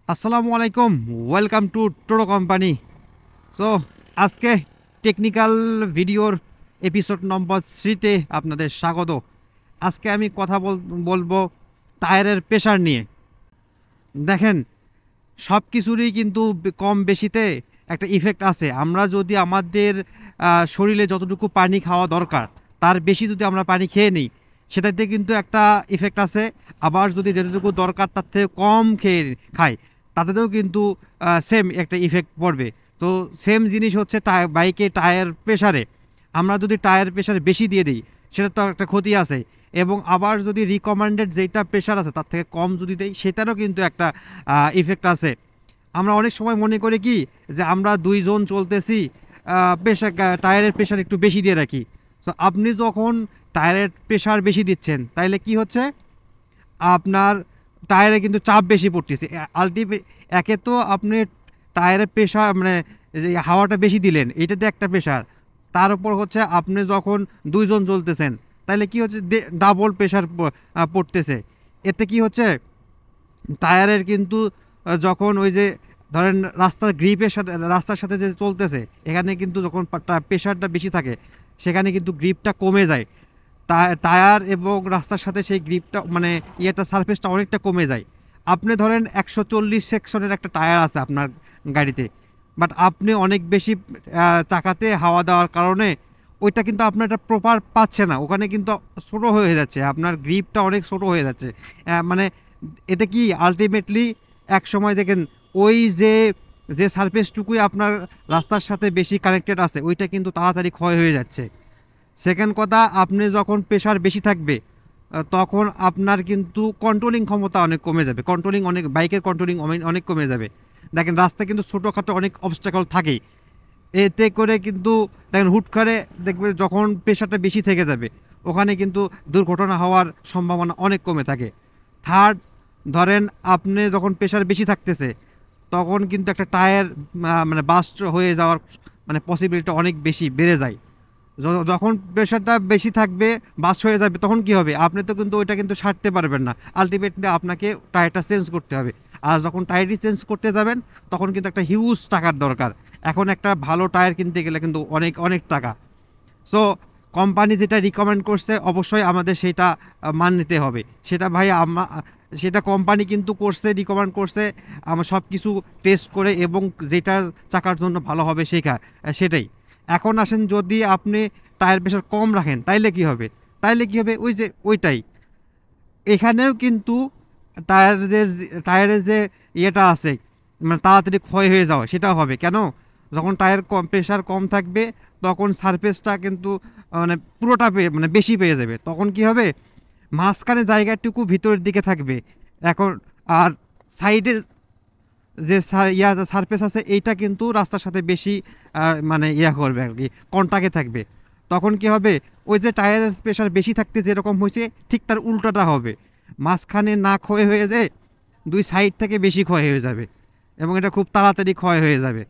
আসসালামু আলাইকুম, welcome to toto company. So আজকে টেকনিক্যাল ভিডিওর এপিসোড নম্বর 3-তে আপনাদের স্বাগত। আজকে আমি কথা বলবো টায়ারের প্রেশার নিয়ে। দেখেন, সব কিছুরই কিন্তু কম বেশিতে একটা ইফেক্ট আছে। আমরা যদি আমাদের শরীরে যতটুকু পানি খাওয়া দরকার তার বেশি যদি আমরা পানি খেয়ে নিই, সেটাতে কিন্তু একটা ইফেক্ট আছে। আবার যদি যেটুকু দরকার তার থেকে কম খেয়ে খাই, তাতেও কিন্তু সেম একটা ইফেক্ট পড়বে। তো সেম জিনিস হচ্ছে বাইকে টায়ার প্রেশারে। আমরা যদি টায়ার প্রেশার বেশি দিয়ে দিই, সেটা তো একটা ক্ষতি আছে। এবং আবার যদি রিকমেন্ডেড যেটা প্রেশার আছে তার থেকে কম যদি দেই, সেটারও কিন্তু একটা ইফেক্ট আছে। আমরা অনেক সময় মনে করি কি, যে আমরা 2 জন চলতেছি, প্রেশার টায়ারের প্রেশার একটু বেশি দিয়ে রাখি। তো আপনি যখন টায়ারের প্রেশার বেশি দিচ্ছেন, তাইলে কি হচ্ছে, আপনার টায়ারে কিন্তু চাপ বেশি পড়তেছে। একে তো আপনি টায়ারের প্রেশার মানে যে হাওয়াটা বেশি দিলেন, এটাতে একটা প্রেশার। তার উপর হচ্ছে আপনি যখন 2 জন চলতেছেন, তাহলে কি হচ্ছে, ডাবল প্রেশার পড়তেছে। এতে কি হচ্ছে, টায়ারের কিন্তু যখন ওই যে ধরেন রাস্তার সাথে যে চলতেছে, এখানে কিন্তু যখন প্রেশারটা বেশি থাকে, সেখানে কিন্তু গ্রিপটা কমে যায়। টায়ার এবং রাস্তার সাথে সেই গ্রিপটা মানে সারফেসটা অনেকটা কমে যায়। আপনি ধরেন 140 সেকশনের একটা টায়ার আছে আপনার গাড়িতে, বাট আপনি অনেক বেশি চাকাতে হাওয়া দেওয়ার কারণে ওইটা কিন্তু আপনার এটা প্রপার পাচ্ছে না। ওখানে কিন্তু ছোটো হয়ে যাচ্ছে, আপনার গ্রিপটা অনেক ছোটো হয়ে যাচ্ছে। মানে এতে কি আলটিমেটলি এক সময় দেখেন, ওই যে যে সারফেসটুকুই আপনার রাস্তার সাথে বেশি কানেক্টেড আছে, ওইটা কিন্তু তাড়াতাড়ি ক্ষয় হয়ে যাচ্ছে। সেকেন্ড কথা, আপনি যখন প্রেশার বেশি থাকবে, তখন আপনার কিন্তু কন্ট্রোলিং ক্ষমতা অনেক কমে যাবে। বাইকের কন্ট্রোলিং অনেক কমে যাবে। দেখেন, রাস্তায় কিন্তু ছোটোখাটো অনেক অবস্টাকল থাকেই। এতে করে কিন্তু দেখেন, হুট করে দেখবে যখন প্রেশারটা বেশি থেকে যাবে, ওখানে কিন্তু দুর্ঘটনা হওয়ার সম্ভাবনা অনেক কমে থাকে। থার্ড, ধরেন আপনি যখন প্রেশার বেশি থাকতেছে, তখন কিন্তু একটা টায়ার মানে বাস্ট হয়ে যাওয়ার মানে পসিবিলিটি অনেক বেশি বেড়ে যায়। যখন প্রেশারটা বেশি থাকবে, বাস হয়ে যাবে, তখন কি হবে, আপনি তো কিন্তু ওইটা কিন্তু সারতে পারবেন না। আলটিমেটলি আপনাকে টায়ারটা চেঞ্জ করতে হবে। আর যখন টায়ারটি চেঞ্জ করতে যাবেন, তখন কিন্তু একটা হিউজ টাকার দরকার। এখন একটা ভালো টায়ার কিনতে গেলে কিন্তু অনেক অনেক টাকা। সো কোম্পানি যেটা রিকমেন্ড করছে, অবশ্যই আমাদের সেটা মান নিতে হবে। সেটা কোম্পানি কিন্তু রিকমেন্ড করছে, আমরা সব কিছু টেস্ট করে, এবং যেটা চাকার জন্য ভালো হবে সেটাই। এখন আসেন, যদি আপনি টায়ার প্রেশার কম রাখেন, তাইলে কি হবে, ওই যে ওইটাই। এখানেও কিন্তু টায়ারের যে ইয়েটা আছে, মানে তাড়াতাড়ি ক্ষয় হয়ে যাওয়া, সেটাও হবে। কেন? যখন টায়ার কম প্রেশার কম থাকবে, তখন সারফেসটা কিন্তু মানে পুরোটা মানে বেশি পেয়ে যাবে। তখন কি হবে, মাঝখানে জায়গাটুকু ভিতরের দিকে থাকবে। এখন আর সাইডের যে সারফেস আছে, এইটা কিন্তু রাস্তার সাথে বেশি মানে করবে আর কি, কন্টাক্টে থাকবে। তখন কি হবে, ওই যে টায়ারের প্রেশার বেশি থাকতে যেরকম হয়েছে, ঠিক তার উল্টোটা হবে। মাঝখানে না ক্ষয় হয়ে যায়, 2 সাইড থেকে বেশি ক্ষয় হয়ে যাবে, এবং এটা খুব তাড়াতাড়ি ক্ষয় হয়ে যাবে।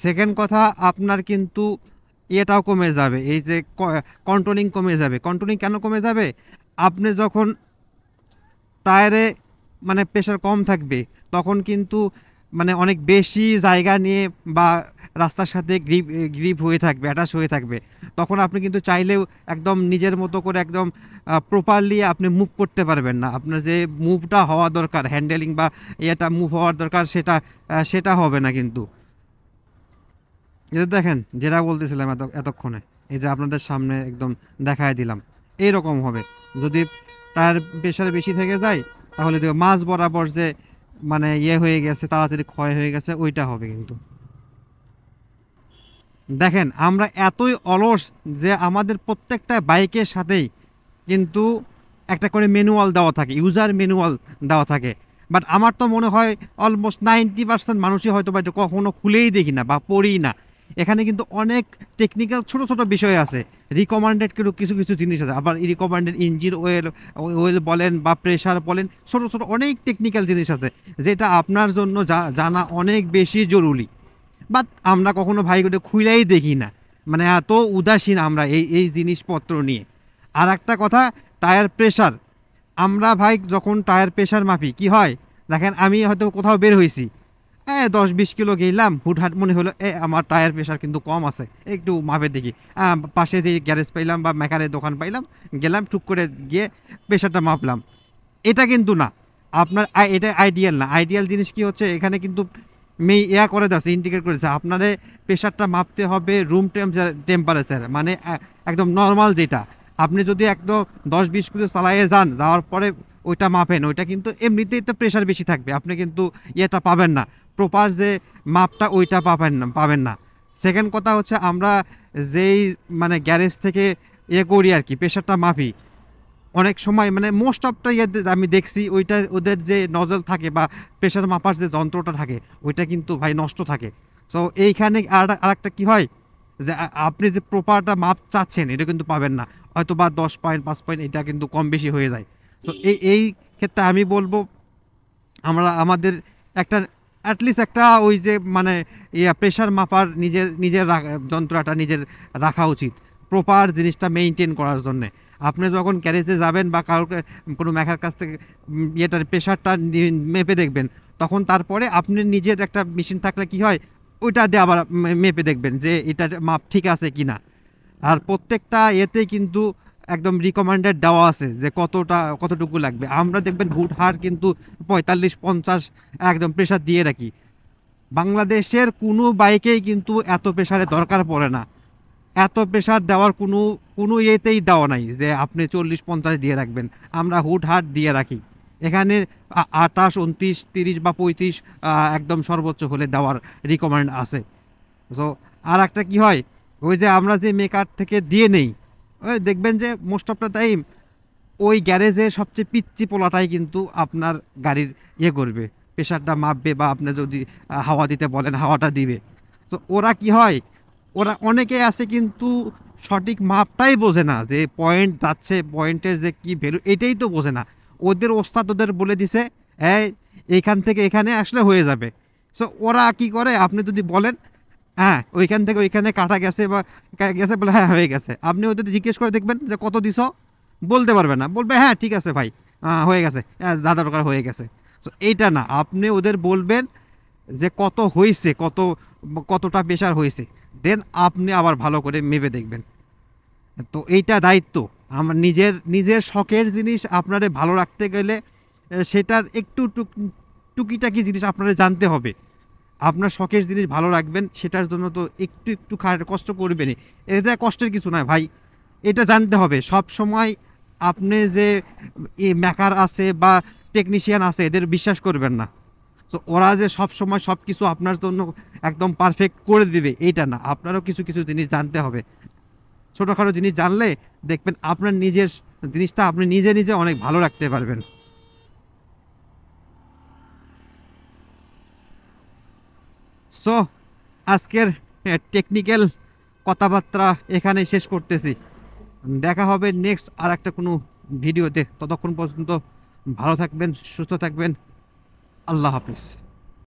সেকেন্ড কথা, আপনার কিন্তু এটাও কমে যাবে, এই যে কন্ট্রোলিং কমে যাবে। কন্ট্রোলিং কেন কমে যাবে, আপনি যখন টায়ারে মানে প্রেশার কম থাকবে, তখন কিন্তু মানে অনেক বেশি জায়গা নিয়ে বা রাস্তার সাথে গ্রিপ হয়ে থাকবে, অ্যাটাচ হয়ে থাকবে। তখন আপনি কিন্তু চাইলেও একদম নিজের মতো করে একদম প্রপারলি আপনি মুভ করতে পারবেন না। আপনার যে মুভটা হওয়া দরকার, হ্যান্ডেলিং বা মুভ হওয়ার দরকার, সেটা হবে না কিন্তু। এটা দেখেন, যেটা বলতেছিলাম এতক্ষণে, এই যে আপনাদের সামনে একদম দেখায় দিলাম, এইরকম হবে। যদি টায়ার প্রেশার বেশি থেকে যায়, তাহলে মাঝ বরাবর যে মানে হয়ে গেছে, তাড়াতাড়ি ক্ষয় হয়ে গেছে, ওইটা হবে কিন্তু। দেখেন, আমরা এতই অলস যে আমাদের প্রত্যেকটা বাইকের সাথেই কিন্তু একটা করে ম্যানুয়াল দেওয়া থাকে, ইউজার ম্যানুয়াল দেওয়া থাকে। বাট আমার তো মনে হয় অলমোস্ট 90% মানুষই হয়তো বা এটা কখনো খুলেই দেখি না বা পড়ি না। এখানে কিন্তু অনেক টেকনিক্যাল ছোট ছোট বিষয় আছে, রিকমান্ডেড কিছু কিছু জিনিস আছে। আবার রিকমান্ডেড ইঞ্জিন ওয়েল বলেন বা প্রেশার বলেন, ছোট ছোট অনেক টেকনিক্যাল জিনিস আছে, যেটা আপনার জন্য জানা অনেক বেশি জরুরি। বাট আমরা কখনো ভাই ওটা খুলেই দেখি না, মানে এত উদাসীন আমরা এই জিনিসপত্র নিয়ে। আর একটা কথা, টায়ার প্রেশার। আমরা ভাই যখন টায়ার প্রেশার মাপি, কি হয়, দেখেন আমি হয়তো কোথাও বের হয়েছি, 10-20 কিলো গেলাম, হুটহাট মনে হলো আমার টায়ার প্রেশার কিন্তু কম আছে, একটু মাপে দেখি। পাশে যে গ্যারেজ পাইলাম বা মেকারের দোকান পাইলাম, গেলাম টুক করে গিয়ে প্রেশারটা মাপলাম। এটা কিন্তু না, আপনার এটা আইডিয়াল না। আইডিয়াল জিনিস কি হচ্ছে, এখানে কিন্তু করে দেওয়া ইন্ডিকেট করেছে আপনারে প্রেশারটা মাপতে হবে রুম টেম্পারেচার, মানে একদম নর্মাল যেটা। আপনি যদি একদম 10-20 কিলো চালাইয়ে যাওয়ার পরে ওইটা মাপেন, ওইটা কিন্তু এমনিতেই তো প্রেশার বেশি থাকবে, আপনি কিন্তু ইয়েটা পাবেন না, প্রপার যে মাপটা ওইটা পাবেন না। সেকেন্ড কথা হচ্ছে, আমরা যেই মানে গ্যারেজ থেকে করি আর কি, প্রেশারটা মাপি, অনেক সময় মানে মোস্ট অফটা ইয়েতে আমি দেখছি ওইটা ওদের যে নজল থাকে বা প্রেশার মাপার যে যন্ত্রটা থাকে ওইটা কিন্তু ভাই নষ্ট থাকে। সো এইখানে আরেকটা কি হয়, যে আপনি যে প্রপারটা মাপ চাচ্ছেন এটা কিন্তু পাবেন না, হয়তো বা 10 পয়েন্ট 5 পয়েন্ট এটা কিন্তু কম বেশি হয়ে যায়। তো এই ক্ষেত্রে আমি বলবো আমাদের একটা অ্যাটলিস্ট একটা ওই যে মানে প্রেশার মাপার নিজের যন্ত্রটা নিজের রাখা উচিত, প্রপার জিনিসটা মেনটেন করার জন্যে। আপনি যখন গ্যারেজে যাবেন বা কারোকে কোনো মেকার কাছ থেকে ইয়েটার প্রেশারটা মেপে দেখবেন, তখন তারপরে আপনি নিজের একটা মেশিন থাকলে কি হয়, ওইটা দিয়ে আবার মেপে দেখবেন যে এটার মাপ ঠিক আছে কি না। আর প্রত্যেকটা এতে কিন্তু একদম রিকমেন্ডেড দেওয়া আছে যে কতটুকু লাগবে। আমরা দেখবেন হুটহাট কিন্তু 45-50 একদম প্রেশার দিয়ে রাখি। বাংলাদেশের কোনো বাইকেই কিন্তু এত প্রেশারের দরকার পড়ে না, এত প্রেশার দেওয়ার কোনো ইয়েতেই দেওয়া নাই যে আপনি 40-50 দিয়ে রাখবেন। আমরা হুটহাট দিয়ে রাখি এখানে 28, 29, 30 বা 35 একদম সর্বোচ্চ হলে দেওয়ার রিকমেন্ড আছে। সো আর একটা কি হয়, ওই যে আমরা যে মেকার থেকে দিয়ে নেই, ওই দেখবেন যে মোস্ট অফ দ্য টাইম ওই গ্যারেজে সবচেয়ে পিচ্চি পোলাটাই কিন্তু আপনার গাড়ির করবে, প্রেশারটা মাপবে বা আপনি যদি হাওয়া দিতে বলেন হাওয়াটা দিবে। তো ওরা কি হয়, ওরা অনেকে আছে কিন্তু সঠিক মাপটাই বোঝে না, যে পয়েন্ট যাচ্ছে পয়েন্টের যে কি ভ্যালু এটাই তো বোঝে না। ওদের ওস্তাদ ওদের বলে দিছে এইখান থেকে এখানে আসলে হয়ে যাবে। সো ওরা কি করে, আপনি যদি বলেন হ্যাঁ ওইখান থেকে ওইখানে কাটা গেছে বা গেছে, বলে হ্যাঁ হয়ে গেছে, আপনি ওদের জিজ্ঞেস করে দেখবেন যে কত দিছ, বলতে পারবে না, বলবে হ্যাঁ ঠিক আছে ভাই, হয়ে গেছে, যা দরকার হয়ে গেছে। তো এইটা না, আপনি ওদের বলবেন যে কত হয়েছে, কতটা প্রেশার হয়েছে, দেন আপনি আবার ভালো করে মেপে দেখবেন। তো এইটা দায়িত্ব আমার নিজের শখের জিনিস আপনারে ভালো রাখতে গেলে সেটার একটু টুকিটাকি জিনিস আপনারা জানতে হবে। আপনার শখের জিনিস ভালো রাখবেন, সেটার জন্য তো একটু কষ্ট করবেনই, এটা কষ্টের কিছু নয় ভাই। এটা জানতে হবে সব সময়। আপনি যে মেকার আছে বা টেকনিশিয়ান আছে এদের বিশ্বাস করবেন না। তো ওরা যে সব সময় সব কিছু আপনার জন্য একদম পারফেক্ট করে দিবে এইটা না, আপনারও কিছু কিছু জিনিস জানতে হবে। ছোটোখাটো জিনিস জানলে দেখবেন আপনার নিজের জিনিসটা আপনি নিজে অনেক ভালো রাখতে পারবেন। সো আজকের টেকনিক্যাল কথাবার্তা এখানে শেষ করতেছি। দেখা হবে নেক্সট আর একটা কোনো ভিডিওতে। ততক্ষণ পর্যন্ত ভালো থাকবেন, সুস্থ থাকবেন। আল্লাহ হাফিজ।